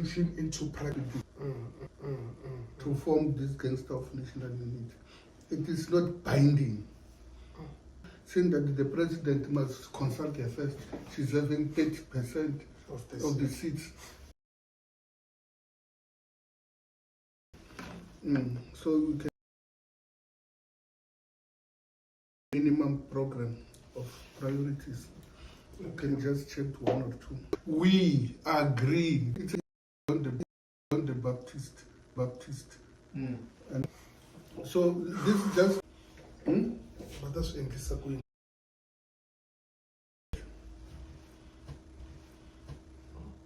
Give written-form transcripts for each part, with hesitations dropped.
execution into practice. To form this gangster of national unity. It is not binding. Saying that the president must consult her first, she's having 30% of the seats. So we can minimum program of priorities. You can just check one or two. We agree. It's on the Baptist. And so this is just. But that's in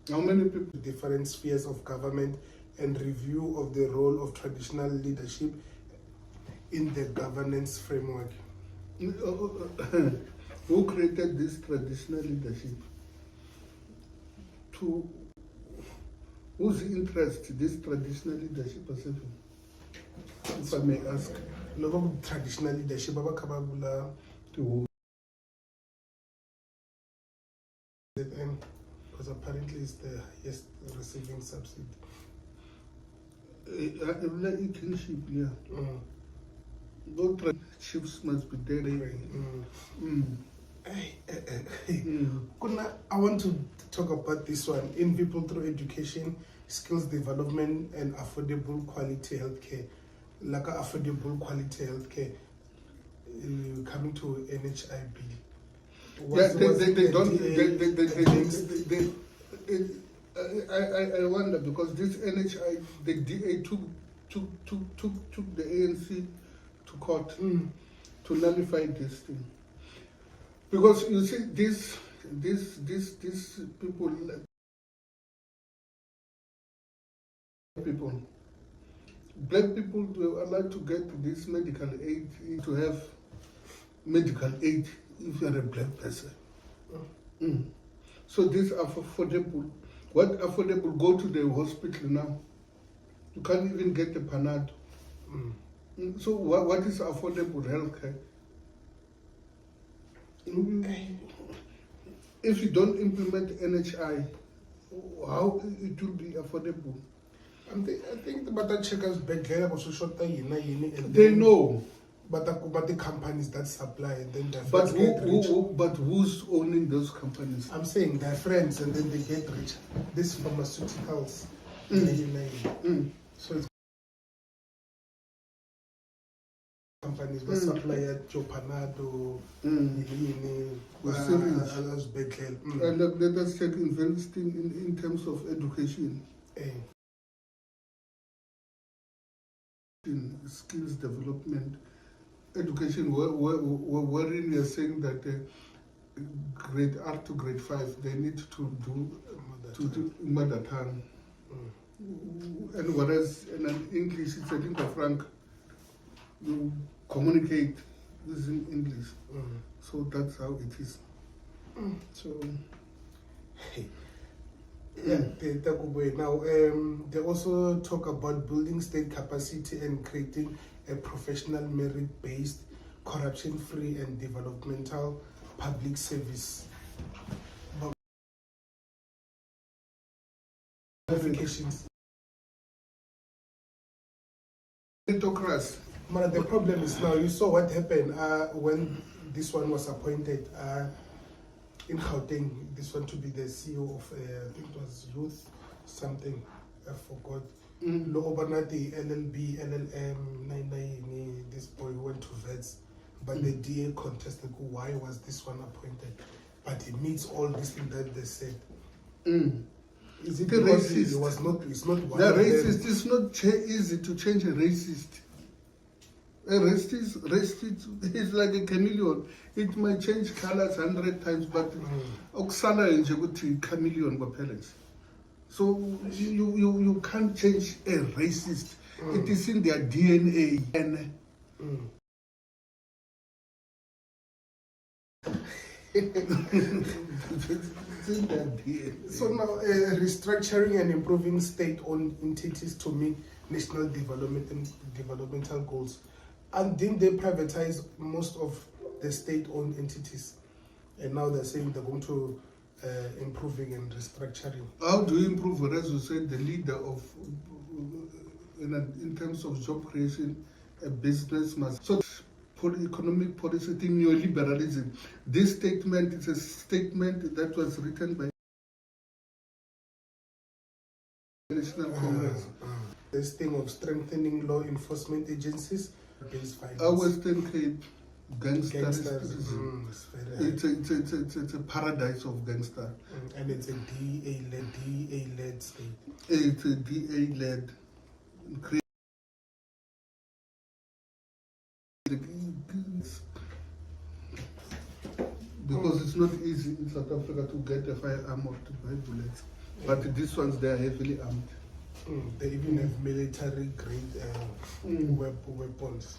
How many people? Different spheres of government and review of the role of traditional leadership in the governance framework. Who created this traditional leadership? To whose interest this traditional leadership is serving? If I may ask. No, traditional leadership, To because apparently it's the highest receiving subsidy. Kingship, yeah. Both chiefs must be there. I want to talk about this one. In people through education, skills development, and affordable quality healthcare. Like affordable quality healthcare, coming to NHIB. I wonder because this NHI, the DA took the ANC to court to nullify this thing. Because you see, these people, black people were allowed to get this medical aid, to have medical aid if you're a black person. So these are affordable. What affordable? Go to the hospital now. You can't even get a Panado. So what is affordable healthcare? If you don't implement NHI, how it will be affordable? I think the better checkers back there also short they know. But the companies that supply and then their but who's owning those companies? I'm saying their friends and then they get rich. These pharmaceuticals. So it's companies that supply your Panado, and let us check investing in terms of education. In skills development, education, wherein you're saying that grade R to grade 5, they need to do mother tongue. And whereas in English, it's a lingua franca, you communicate using English. So that's how it is. So, now they also talk about building state capacity and creating a professional merit-based, corruption-free and developmental public service. Qualifications. But the problem is now, you saw what happened when this one was appointed in Gauteng, this one to be the CEO of, I think it was youth something, I forgot. The LLB, LLM, this boy went to vets, but the DA contested why was this one appointed. But he meets all these things that they said. Is it the racist? It was not, it's not one the racist. It's not easy to change a racist. A racist is like a chameleon. It might change colors 100 times, but oksala nje ukuthi chameleon parents. So you can't change a racist. It is in their DNA. So now restructuring and improving state-owned entities to meet national development and developmental goals. And didn't they privatize most of the state-owned entities? And now they're saying they're going to improving and restructuring. How do you improve, as you said, the leader of, in terms of job creation, a business must, so economic policy thing, neoliberalism. This statement is a statement that was written by National Congress. This thing of strengthening law enforcement agencies, Our Western Cape, gangster gangsters. it's a paradise of gangster. And it's a DA-led state. It's a DA-led. Because it's not easy in South Africa to get a firearm or to buy bullets. But these ones, they are heavily armed. They even have military-grade weapons.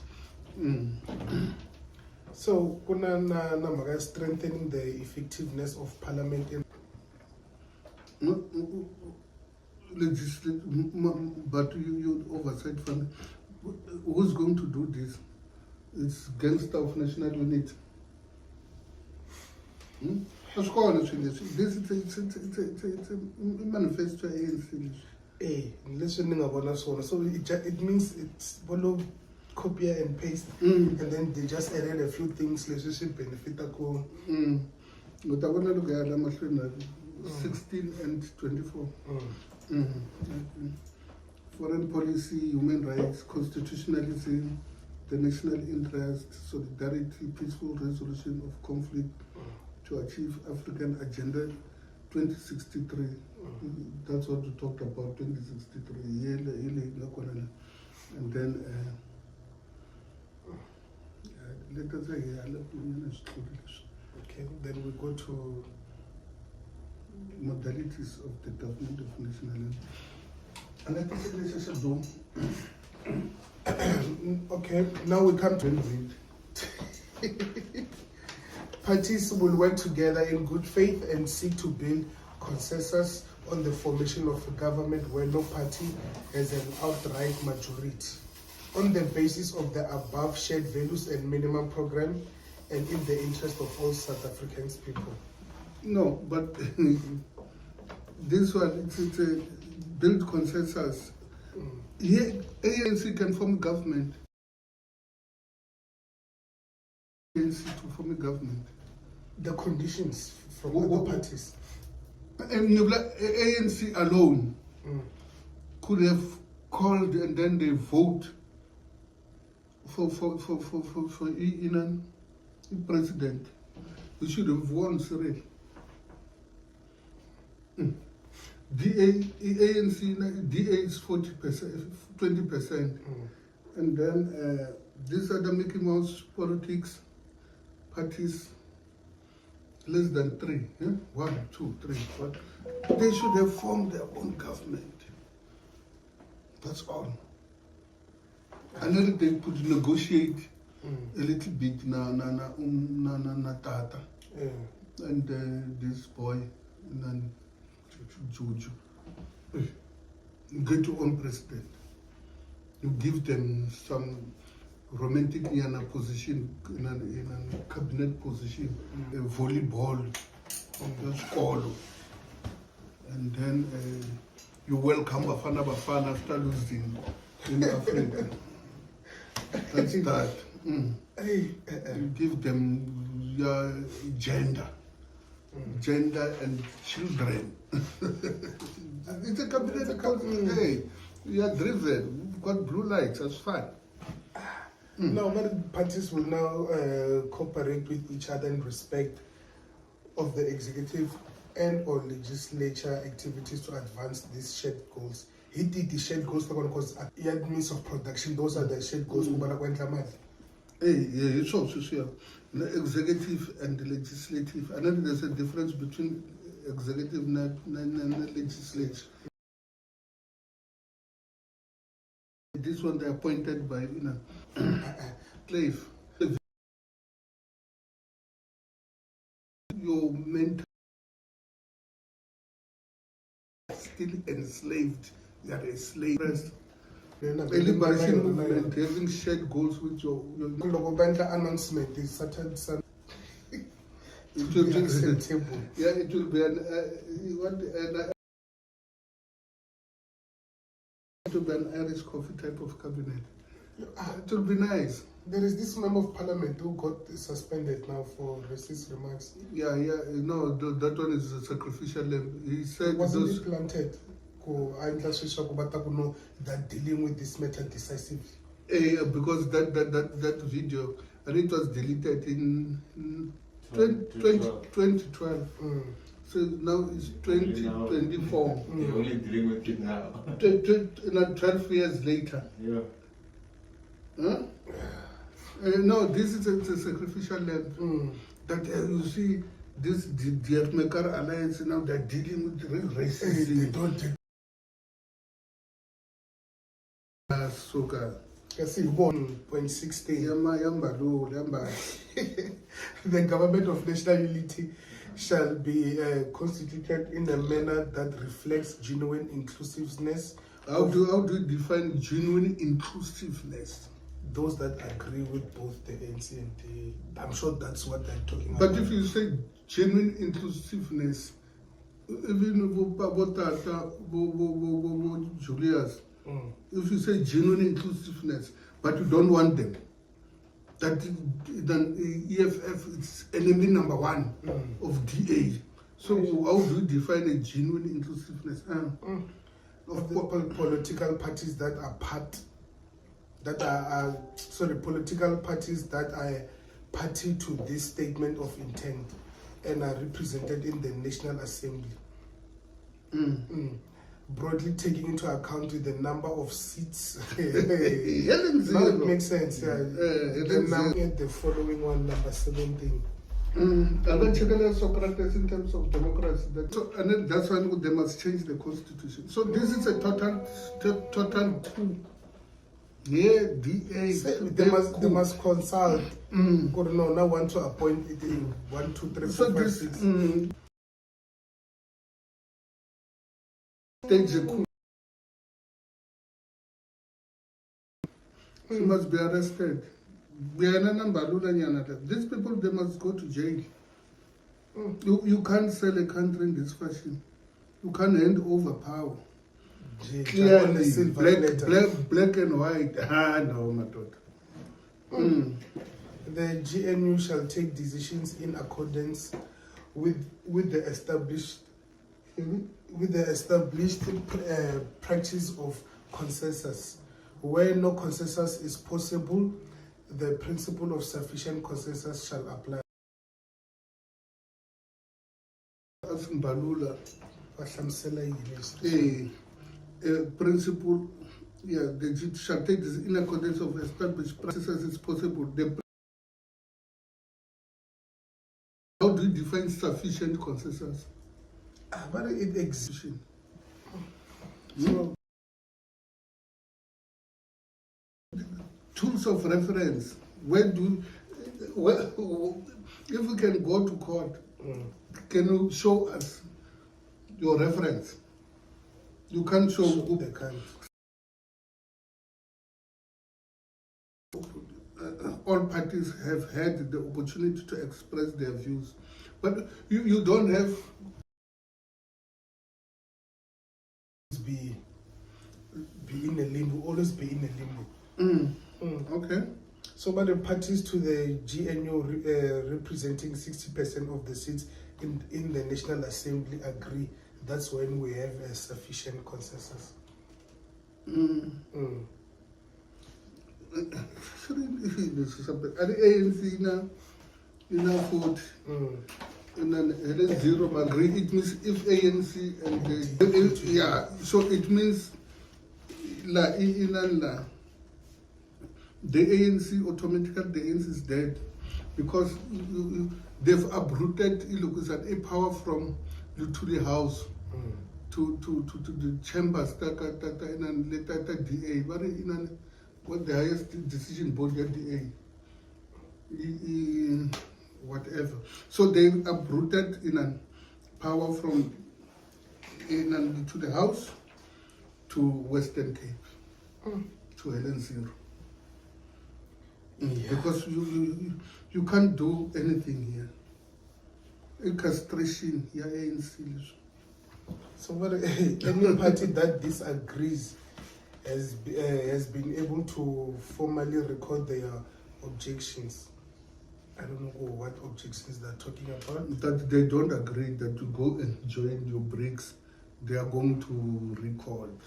So, kuna strengthening the effectiveness of parliament. But you oversight fund. Who's going to do this? It's Gangster of National Unity. This it's a manifesto ANC. Listening about us, so it means it's follow, copy and paste, and then they just added a few things. Let's just benefit a go. 16 and 24. Foreign policy, human rights, constitutionalism, the national interest, solidarity, peaceful resolution of conflict to achieve African Agenda 2063. That's what we talked about, 2063. And then let us say, okay, then we go to modalities of the government of national unity. And I think this is a do. okay, now we come to parties will work together in good faith and seek to build consensus on the formation of a government where no party has an outright majority. On the basis of the above shared values and minimum program, and in the interest of all South African people. No, but this one, it's a build consensus. Here, ANC can form government. ANC to form a government. The conditions from other parties. And ANC alone could have called and then they vote for president. We should have won, Cyril. DA is 40%, 20%. And then these are the Mickey Mouse politics parties, less than 3. 1, 2, 3, 4. They should have formed their own government. That's all. And then they could negotiate a little bit na tata. And this boy, Juju, get your own president. You give them some romantic position, in a cabinet position, a volleyball, a school. And then you welcome Bafana after losing in Africa. That's that. You give them your gender and children. It's a cabinet. Hey, you are driven. You've got blue lights. That's fine. No, but parties will now cooperate with each other in respect of the executive and or legislature activities to advance these shared goals. He did the shared goals because at the means of production, those are the shared goals. It's also the executive and the legislative. And then there's a difference between executive and legislature. This one they appointed by slave. Your mental still enslaved. You are a slave. A liberation movement having shared goals with your announcement is certain. It to will be be acceptable. Yeah, it will be it will be an Irish coffee type of cabinet. It will be nice. There is this member of parliament who got suspended now for racist remarks. Yeah, no, that one is a sacrificial lamb. He said Wasn't it planted? That dealing with this matter decisively. Because that video, and it was deleted in 2012. So now it's 2024. They're only dealing with it now. 12 years later. Yeah. Huh? No, this is a sacrificial lamb. That you see, this Diermaker Alliance now they're dealing with racism. They don't. Soka. Kasi 1.16. Yamba. The government of national unity shall be constituted in a manner that reflects genuine inclusiveness. How do you define genuine inclusiveness? Those that agree with both the ANC and the... I'm sure that's what they're talking about. But if you say genuine inclusiveness, even Julius, if you say genuine inclusiveness, but you don't want them, that then EFF is enemy number one of DA. So how do you define a genuine inclusiveness? Of the political parties that are political parties that are party to this statement of intent and are represented in the National Assembly. Broadly taking into account the number of seats. Now it makes sense. Then now at the following one, number 17. And then check Socrates in terms of democracy. And then that's why they must change the constitution. So this is a total coup. Yeah, DA. They must consult. Now want to appoint it in 1, 2, 3, 4, 5, 6. Stage a coup. He must be arrested. These people, they must go to jail. You can't sell a country in this fashion. You can't hand over power. Clearly, black and white. No, my daughter. The GNU shall take decisions in accordance with the established practice of consensus. Where no consensus is possible, the principle of sufficient consensus shall apply. As Mbalula, principle, they shall take this in accordance of established practices as possible. How do you define sufficient consensus? But it exists. So, tools of reference. If we can go to court, can you show us your reference? You can't show who they can't. All parties have had the opportunity to express their views, but you don't have be in a limbo, always be in a limbo. Okay. So, but the parties to the GNU representing 60% of the seats in the National Assembly agree. That's when we have a sufficient consensus. And the ANC now, vote. And then zero agree. It means if ANC and so it means the ANC automatically the ANC is dead because they've uprooted a power from to the house to the chambers that DA what the highest decision body at DA whatever. So they uprooted power from to the house to Western Cape to Helen Zero. Because you can't do anything here. castration, yeah, ANC. So what, any party that disagrees has been able to formally record their objections. I don't know what objections they're talking about. That they don't agree that you go and join your BRICS, they are going to record.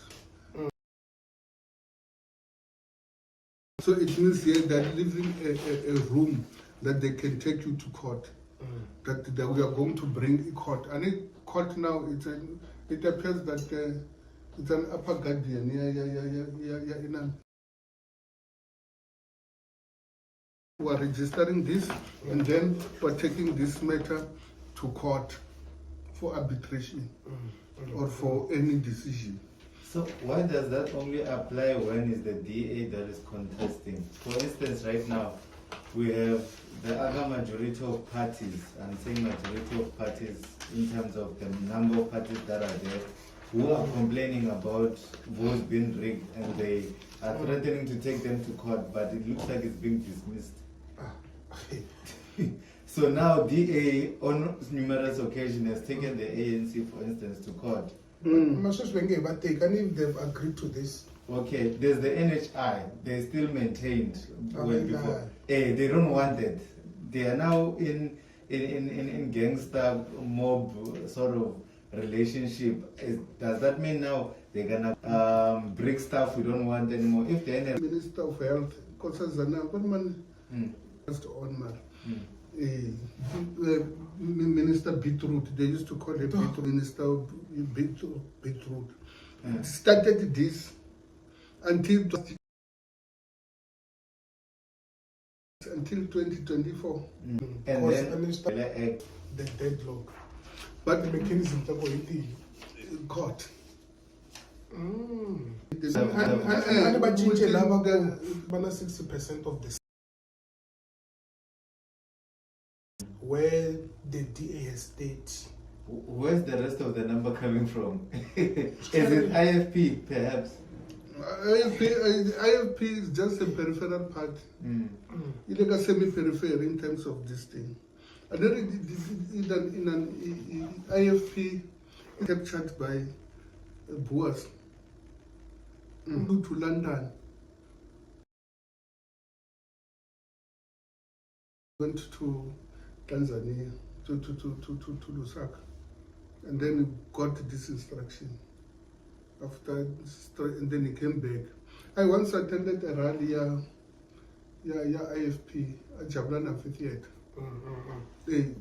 So it means here that leaving a room that they can take you to court. That we are going to bring a court. And in court now, it appears that it's an upper guardian. We are registering this, and then we're taking this matter to court for arbitration or for any decision. So why does that only apply when it's the DA that is contesting? For instance, right now, we have the other majority of parties, I'm saying majority of parties in terms of the number of parties that are there, who are complaining about votes being rigged, and they are threatening to take them to court, but it looks like it's being dismissed. So now DA on numerous occasions has taken the ANC, for instance, to court. And if they've agreed to this. Okay, there's the NHI. They still maintained before. They don't want it. They are now in gangster mob sort of relationship. Does that mean now they're gonna break stuff we don't want anymore? If the Minister of Health, Minister Beetroot, they used to call him Beetroot, Minister Beetroot. Started this until 2024. and then The deadlock. But The mechanism to go in court. and And about within the the- 60% of the where the DA has stayed. where's the rest of the number coming from? Is it IFP perhaps? IFP is just a peripheral part. It's like a semi-peripheral in terms of this thing. And then in an IFP captured by Boas to London. Went to Tanzania, to Lusaka, and then he got this instruction. After, and then he came back. I once attended a rally, IFP, at Jablan Amphitheatre.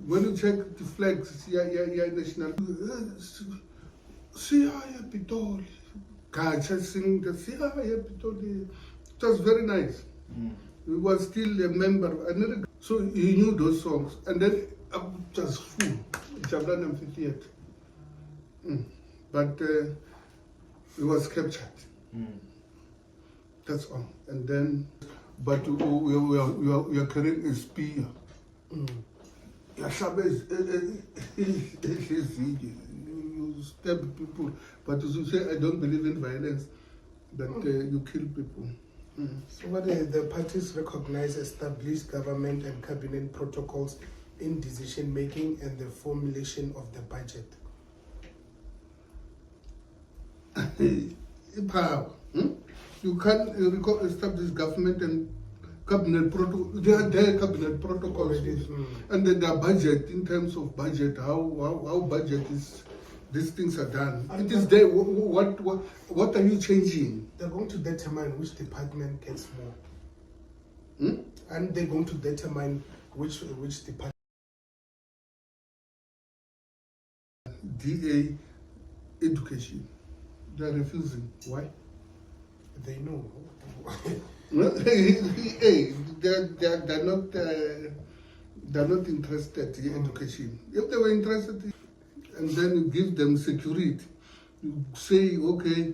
When you check the flags, national, Siya Pitoli, Gacha singing the Siya Pitoli. It was very nice. He was still a member, so he knew those songs. And then just full, Jablan Amphitheatre. But he was captured. That's all. And then, but we are carrying a spear. Yashaba is you stab people, but you say I don't believe in violence, that you kill people. So what the parties recognize established government and cabinet protocols in decision making and the formulation of the budget. Power. You can't establish government and cabinet protocol. They are their cabinet protocols, and then their budget in terms of budget, how budget is. These things are done. It is there. What are you changing? They're going to determine which department gets more. And they're going to determine which department. DA education. They're refusing. Why? They know. Hey, they're not interested in education. If they were interested, and then you give them security, you say, okay,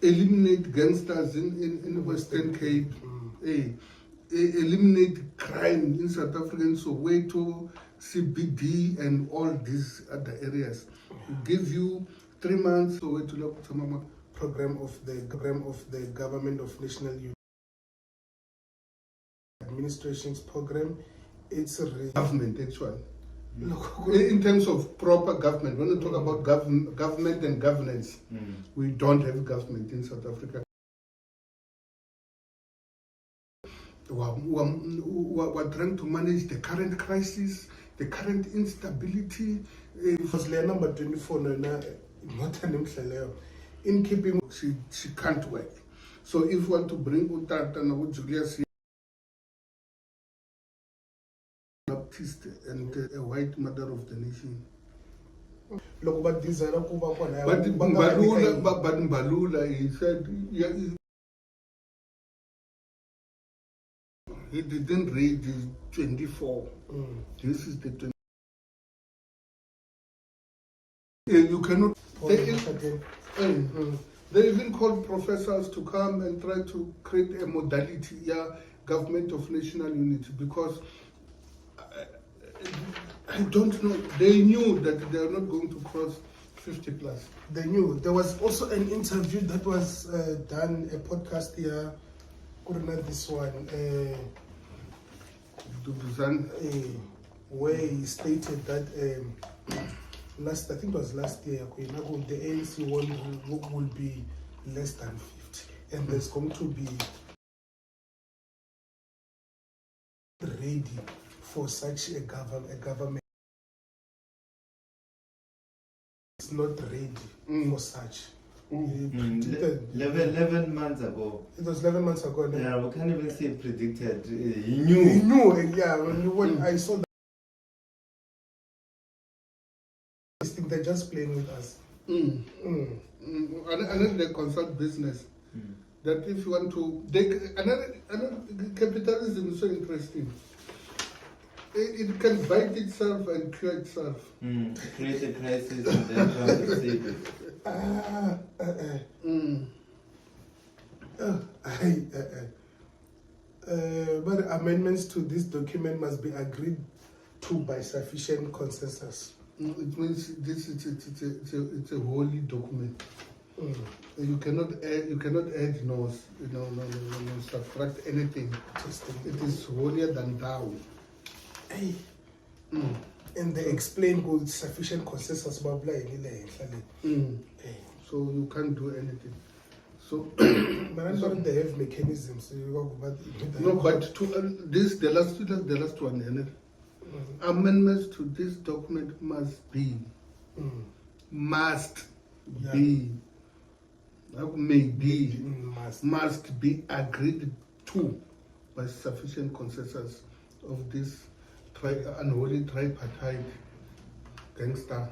eliminate gangsters in Western Cape, eliminate crime in South Africa, Soweto, CBD, and all these other areas. Give you 3 months. Soweto program of the Government of National Unity Administration's program. It's a government actually. Look, In terms of proper government, when we talk about government and governance, we don't have government in South Africa. We're trying to manage the current crisis, the current instability. because layer number 24 not an in keeping She can't work. So if you want to bring Utata and Julius Baptist and a white mother of the nation. look, but these are kuba kona But Mbalula, he said, he didn't read the 24. This is the 20. You cannot. They even called professors to come and try to create a modality, government of national unity, because I don't know. They knew that they are not going to cross 50 plus. They knew. There was also an interview that was done, a podcast here, couldn't this one, where he stated that I think it was last year, the ANC will be less than 50, and there's going to be ready for such a government. It's not ready for such. 11 months ago. It was 11 months ago. Yeah, we can't even say predicted. He He knew. knew, yeah. When I saw that, I think they're just playing with us. And then they consult business. That if you want to, another capitalism is so interesting. It can bite itself and cure itself. Create a crisis and then come and save it. But amendments to this document must be agreed to by sufficient consensus. It means it's a holy document. You cannot add no subtract anything. It is holier than thou. Hey. And they explain with sufficient consensus about So you can't do anything. So but they have mechanisms. No, but to this the last one. Amendments to this document must be must be agreed to by sufficient consensus of this unholy tripartite gangster.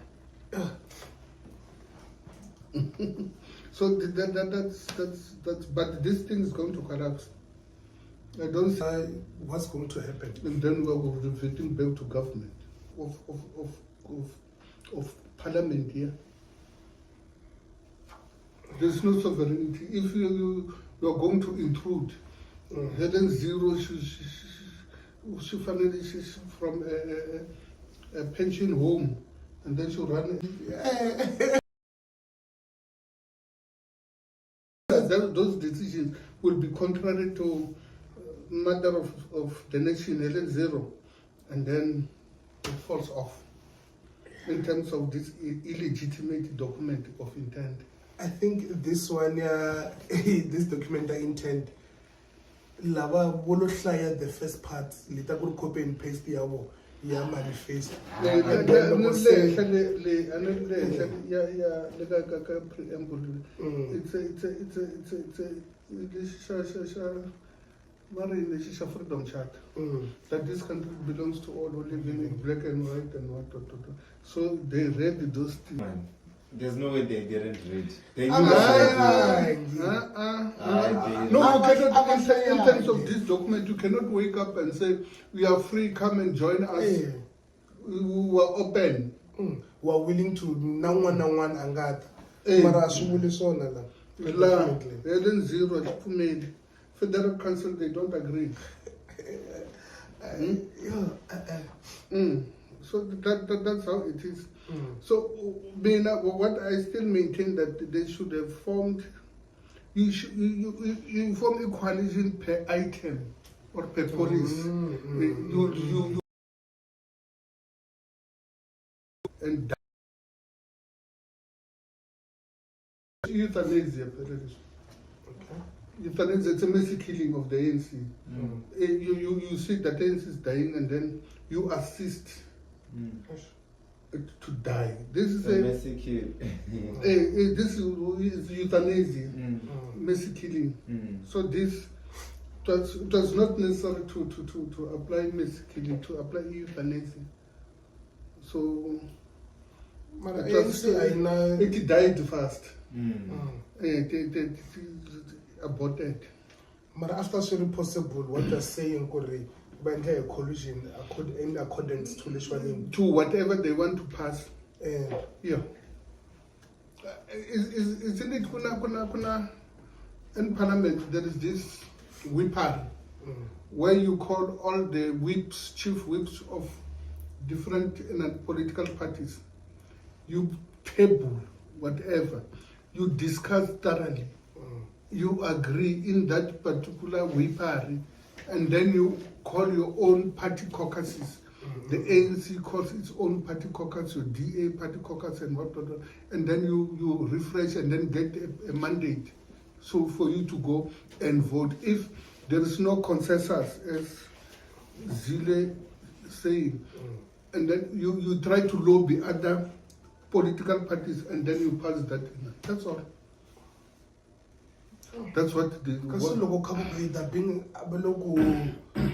So that's but this thing is going to collapse. I don't see what's going to happen. And then we're reverting back to government of parliament here. There's no sovereignty. If you are going to intrude, Helen Zero, she's from a pension home, and then she'll run. Those decisions will be contrary to mother of the nation, Helen Zero, and then it falls off in terms of this illegitimate document of intent. I think this one, this document, I intend, lava bolo hlaya the first part, later go copy and paste the manifest. It's a freedom chart that this country belongs to all who live in it, black and white and what. So they read those things. There's no way they didn't read. They knew No, you cannot. In terms of this document, you cannot wake up and say, "We are free. Come and join us. We are open. We are willing to one angata." Mara asubule sona la. Then zero. Federal Council, they don't agree. So that's how it is. So, what I still maintain that they should have formed. You form a coalition per item or per police. You and euthanasia. Okay. Euthanasia, it's a mercy killing of the ANC. You see that ANC is dying and then you assist it to die. This is mercy kill. this is euthanasia, mercy killing. So this it was not necessary to apply mercy killing, to apply euthanasia. So it died fast. It aborted. But after it's really possible, what they're saying could by a collusion in accordance to Lishwanin. To whatever they want to pass. Yeah. Isn't it kuna in Parliament there is this whipper where you call all the whips, chief whips of different political parties. You table whatever. You discuss thoroughly. You agree in that particular whipper, and then you call your own party caucuses. The ANC calls its own party caucus, your DA party caucus, and what, and then you refresh and then get a mandate. So for you to go and vote. If there is no consensus, as Zile saying, and then you try to lobby other political parties, and then you pass that. That's all. That's what the because logo kabukaida being logo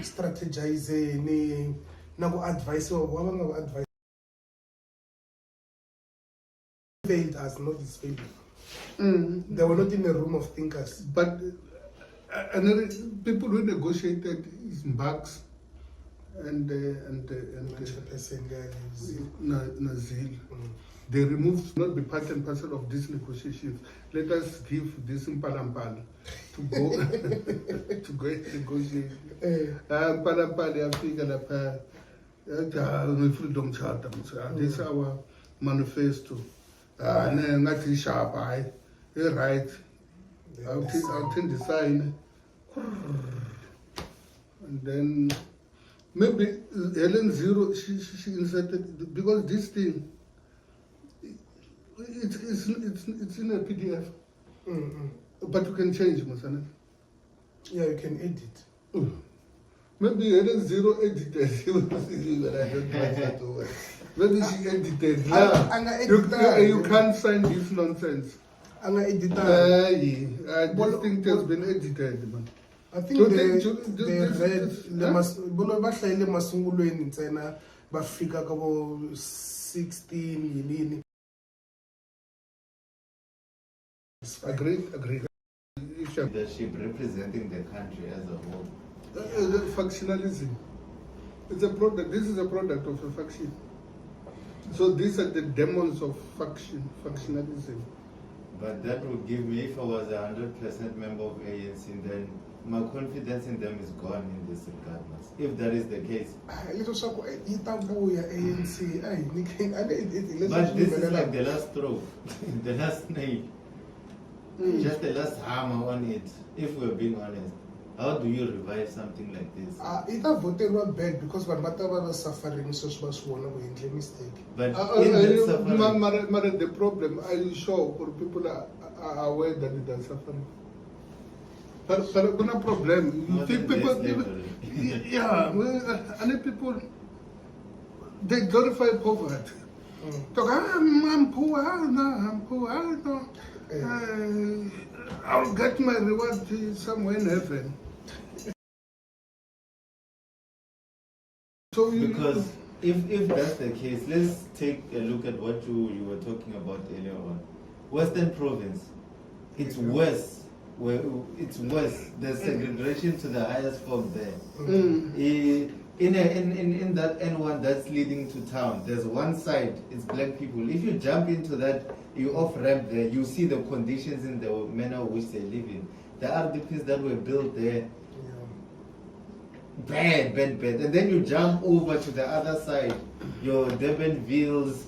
strategizing nago advice or advice failed us, not this failed. They were not in a room of thinkers. But another people who negotiated is Mbax and Nazil. They removed not be part and parcel of these negotiations. Let us give this Mpalampala to go to go and negotiate. Mpalampala, I think that freedom charter. This is our manifesto. Not sharp eye. Right. I'll take the sign. And then maybe Helen Zero she inserted because this thing. It's in a PDF, but you can change, Masana. Yeah, you can edit. Maybe Helen Zero edited. Maybe she edited. You can't sign this nonsense. This thing has been edited, man. I think they read le masungulweni ntsena bafika kabo 16 yini. Agreed. Leadership representing the country as a whole. Factionalism. It's a product. This is a product of a faction. So these are the demons of factionalism. But that would give me, if I was 100% member of ANC, then my confidence in them is gone in this regard. If that is the case. But this is like the last straw, the last nail. Just the last hammer on it, if we're being honest. How do you revive something like this? It voted were bad because when Mataba was suffering, so she was one of the mistake. But in that suffering, the problem, are you sure or people are aware that it is suffering? But no problem. You think people yeah, and people they glorify poverty. Talk, I'm poor, I'm poor, I'll get my reward somewhere in heaven. So because if that's the case, let's take a look at what you were talking about earlier on. Western Province, it's worse. It's worse. There's segregation to the highest form there. In that N1 that's leading to town, there's one side, it's black people. If you jump into that, you off-ramp there, you see the conditions in the manner which they live in. The RDPs that were built there, bad. And then you jump over to the other side, your Durbanvilles,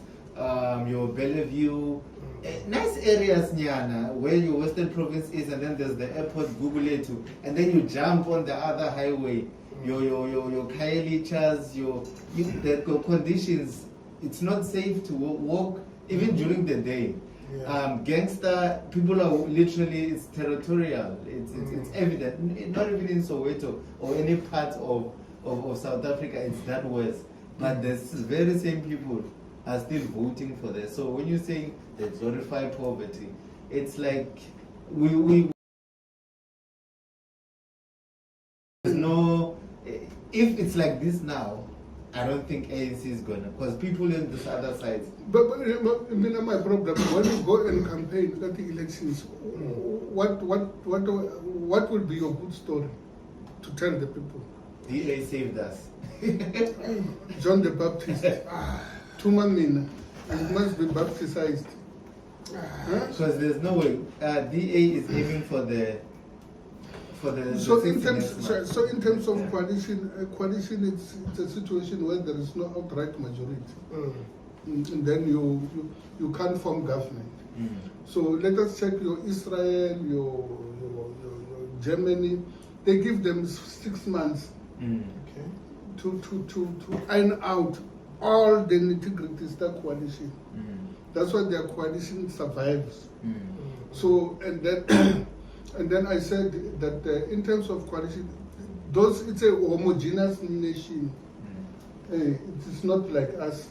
your Bellevue, nice areas, Nyana, where your Western Province is, and then there's the airport, Guguletu, and then you jump on the other highway, your Khayelichas, the conditions it's not safe to walk even during the day. Yeah. Gangster, people are literally, it's territorial. It's evident. Not even in Soweto or any part of South Africa, it's that worse. But the very same people are still voting for this. So when you say they glorify poverty, it's like we there's no. If it's like this now, I don't think ANC is gonna, because people on this other side. But my problem, when you go and campaign at the elections, what would be your good story to tell the people? DA saved us. John the Baptist, Tumamina, it must be baptized. Because there's no way. DA is aiming for the So the in terms, 60 next so in terms of Yeah. coalition, it's a situation where there is no outright majority, and then you can't form government. So let us check your Israel, your Germany. They give them 6 months Okay. to iron out all the nitty-gritties that coalition. That's why their coalition survives. So and then I said that in terms of coalition, it's a homogeneous nation. It is not like us.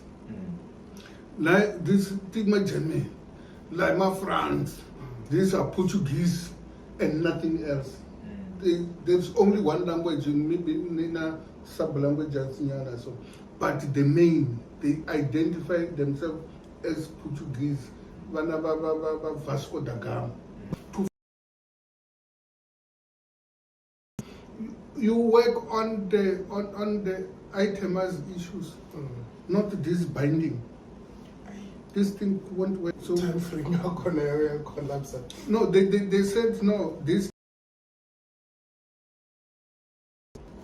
Like this Tigma Germany, like my France, these are Portuguese and nothing else. There's only one language, maybe Nina sub-languages, so. But the main, they identify themselves as Portuguese. Vasco da Gama. You work on the itemized issues, not this binding. This thing won't work. So Time frame you're gonna collapse. no, they said no. This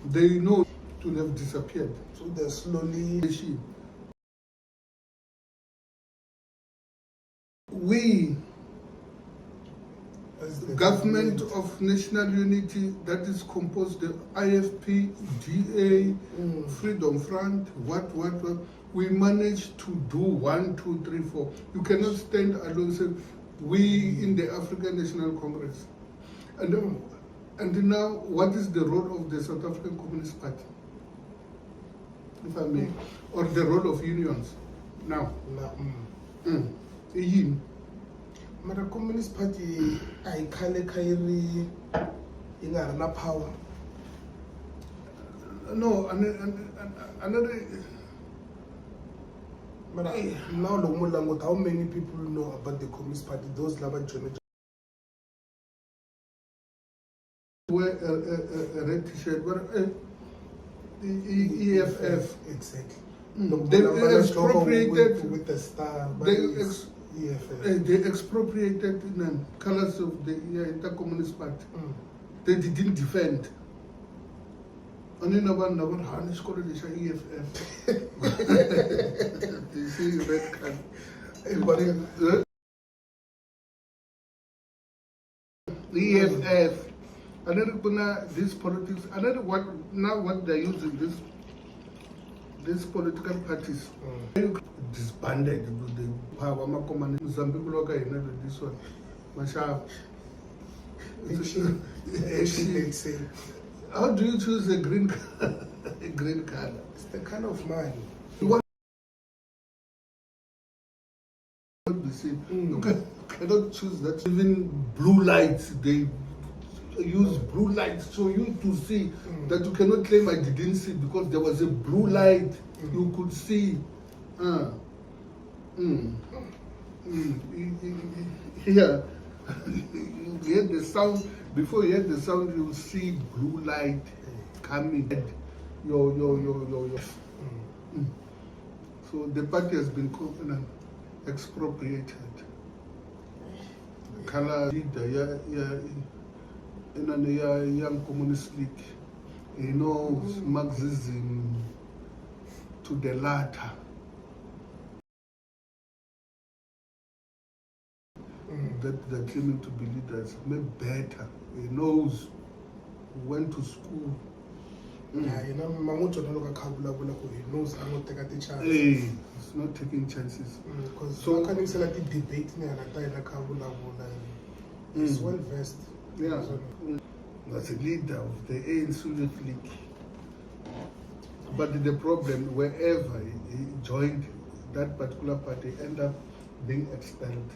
they know to have disappeared. So they're slowly. We, as the government of national unity, that is composed of IFP, DA, Freedom Front, what, we managed to do 1, 2, 3, 4. You cannot stand alone and say, we in the African National Congress. And now, what is the role of the South African Communist Party? If I may, or the role of unions now? But the Communist Party, I can't carry in a power. No, another. But now, how many people know about the Communist Party? Those lava journalists. Wear a red t-shirt, but EFF. Exactly. They expropriated with the star. They expropriated the colors of the inter-communist party. They didn't defend. And then never harness called the EFF. They see red card. EFF. And then this politics. And then what they're using these political parties disbanded with the power. Some people are in this one. How do you choose a green card? A green card? It's the kind of man. You cannot choose that. Even blue lights, they use blue lights so you to see that you cannot claim I didn't see because there was a blue light you could see. Yeah, you hear the sound. Before you hear the sound, you see blue light coming. So the party has been expropriated. Color leader, in a young communist league, he knows Marxism to the latter. That they're claiming to be leaders, maybe better. He knows, went to school, Yeah, you know, Mamuto no longer kabula he knows I'm not taking the chance. Hey, it's not taking chances. Because So- so can select the debate ne and I kabula He's well versed. Yeah. So, As a leader of the ANC Youth League. But the problem, wherever he joined that particular party, end up being expelled.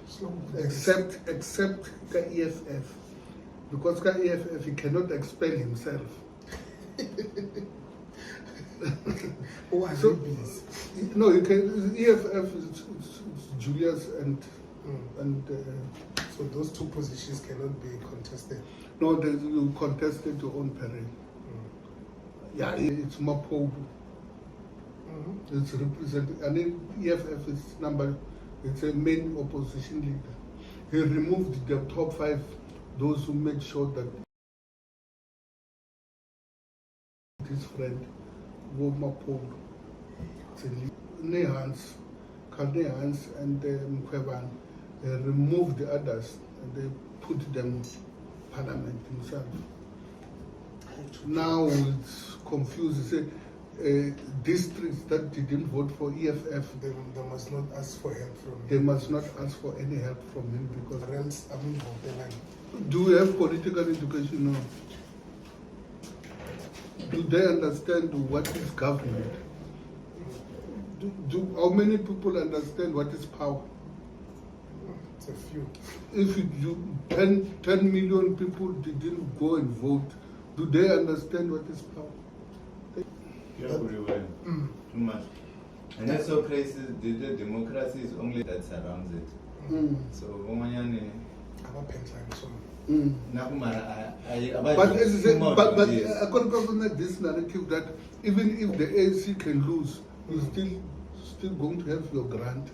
slow. Except the EFF. Because the EFF, he cannot expel himself. Oh, I So- please. No, you can. EFF is Julius and So those two positions cannot be contested. no, you contested your own parent. Yeah, it's more powerful. It's represented, and then EFF is it's a main opposition leader. He removed the top 5, those who made sure that his friend, Woma Paul, Nehans, Kalnehans, and Mkweban, they removed the others and they put them in parliament himself. Now it's confused. It's districts that didn't vote for EFF, They must not ask for help from they him. must not ask for any help from him because. Or else, I mean, vote the line. Do we have political education now? Do they understand what is government? How many people understand what is power? It's a few. If 10 million people didn't go and vote, do they understand what is power? Yeah, very well. Too much. And that's so crazy. The democracy is only that surrounds it. So, Omanyane. I'm a pen so. But as I said, but according to this narrative that even if the ANC can lose, you're still going to have your grant,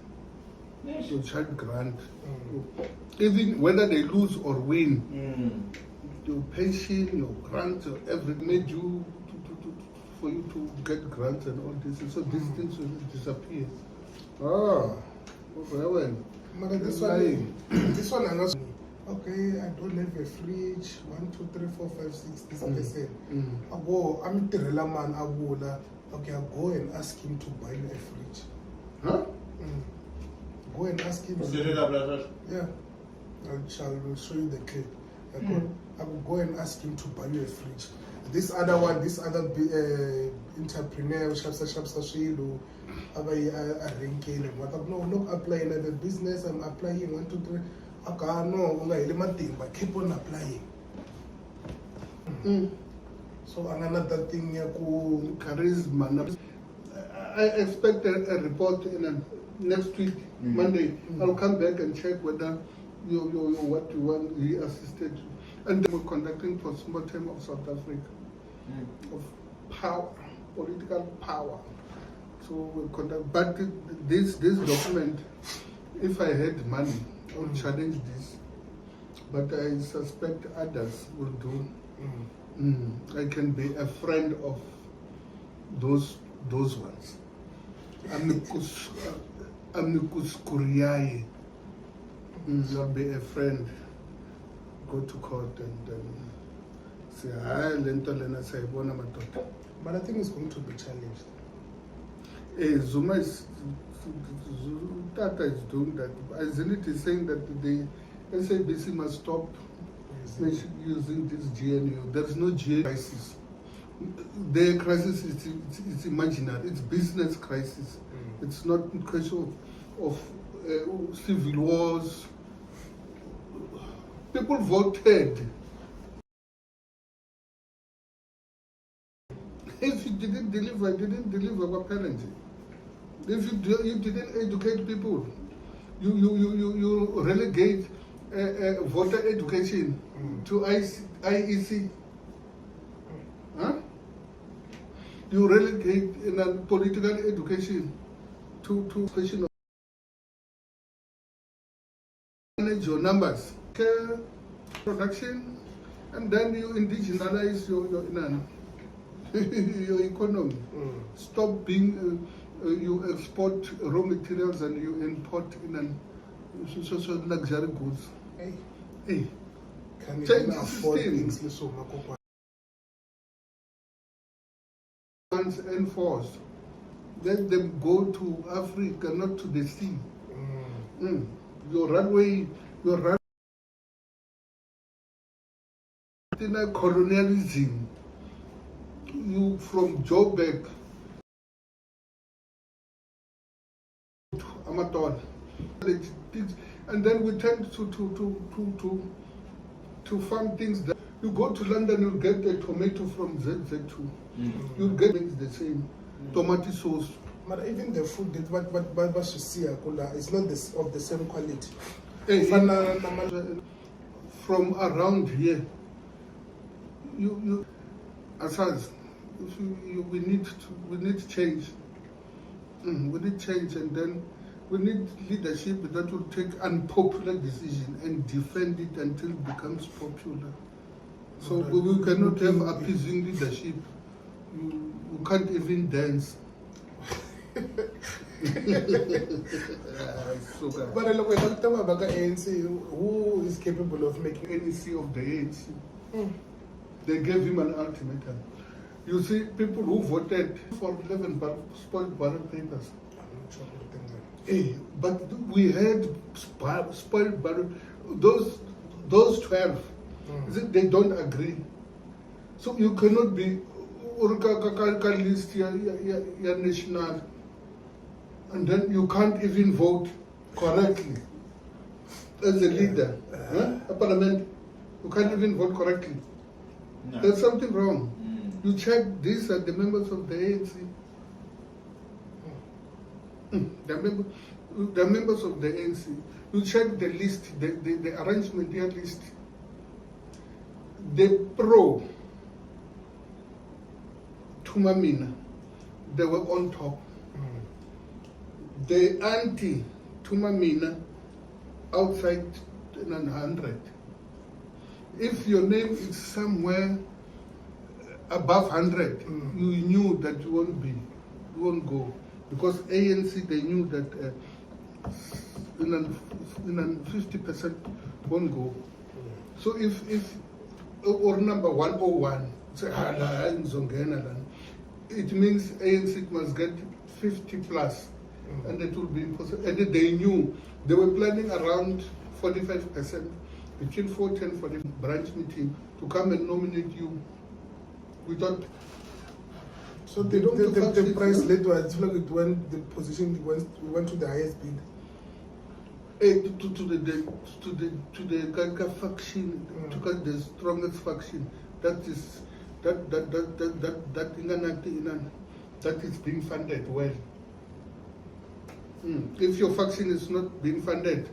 your child grant. Even whether they lose or win, your pension, your grant, everything made you for you to get grants and all this. So these things will disappear. Well. Maka, this one I'm not. Okay, I don't have a fridge. 1, 2, 3, 4, 5, 6. This person. I go. I'm the real man. I go. Okay, I go and ask him to buy me a fridge. Huh? Go and ask him. Yeah, I shall show you the clip. I will go and ask him to buy me a fridge. This other entrepreneur, Shabsa Shilu, no applying at the business. I'm applying 1, 2, 3. Okay, no, but keep on applying. So another thing, Charisma. I expect a report in next week, Monday. I'll come back and check whether what you want, he assisted. And then we're conducting post-mortem of South Africa, of power, political power. So we conduct, but this document, if I had money, I would challenge this. But I suspect others will do. I can be a friend of those ones. Amicus curiae. I'll be a friend. Go to court and then say, but I think it's going to be challenged. Zuma Tata is doing that. Isn't it? He's saying that the SABC must stop using this GNU. There's no GNU crisis. The crisis is imaginary. It's business crisis. It's not a question of civil wars. People voted. If you didn't deliver apparently. If you didn't educate people, you relegate voter education to IEC. Huh? You relegate in a political education to question of manage your numbers, production, and then you indigenize your economy. Stop being you export raw materials and you import in luxury goods. Can you Change the afford system. things? once enforced. Let them go to Africa, not to the sea. Your runway, colonialism. You from Joburg to Amaton, and then we tend to farm things that you go to London, you get a tomato from ZZ2. You get things the same, tomato sauce. But even the food that what you see is not of the same quality. From around here, you asas, we need change. We need change, and then we need leadership that will take unpopular decision and defend it until it becomes popular. So we cannot have appeasing leadership. You can't even dance. So bad. But look, when I'm talking about ANC, who is capable of making NEC of the ANC? They gave him an ultimatum. You see, people who voted for 11 spoiled ballot papers. I'm not sure about that. Hey, but we had spoiled ballot. Those 12, they don't agree. So you cannot be list your national, and then you can't even vote correctly as a leader. A parliament, you can't even vote correctly. No. There's something wrong. You check, these are the members of the ANC. The members of the ANC. You check the list, the arrangement here list. The pro Tumamina, they were on top. The anti Tumamina outside 100. If your name is somewhere above 100, you knew that you won't go, because ANC, they knew that 50% won't go. So if or number 101, say, it means ANC must get 50 plus, and it will be impossible. And they knew they were planning around 45%, between 40 and 40 branch meeting to come and nominate you. We thought. So the price led was when the position went to the highest bid. To the Ganga faction, to the strongest faction. That is that is being funded well. If your faction is not being funded,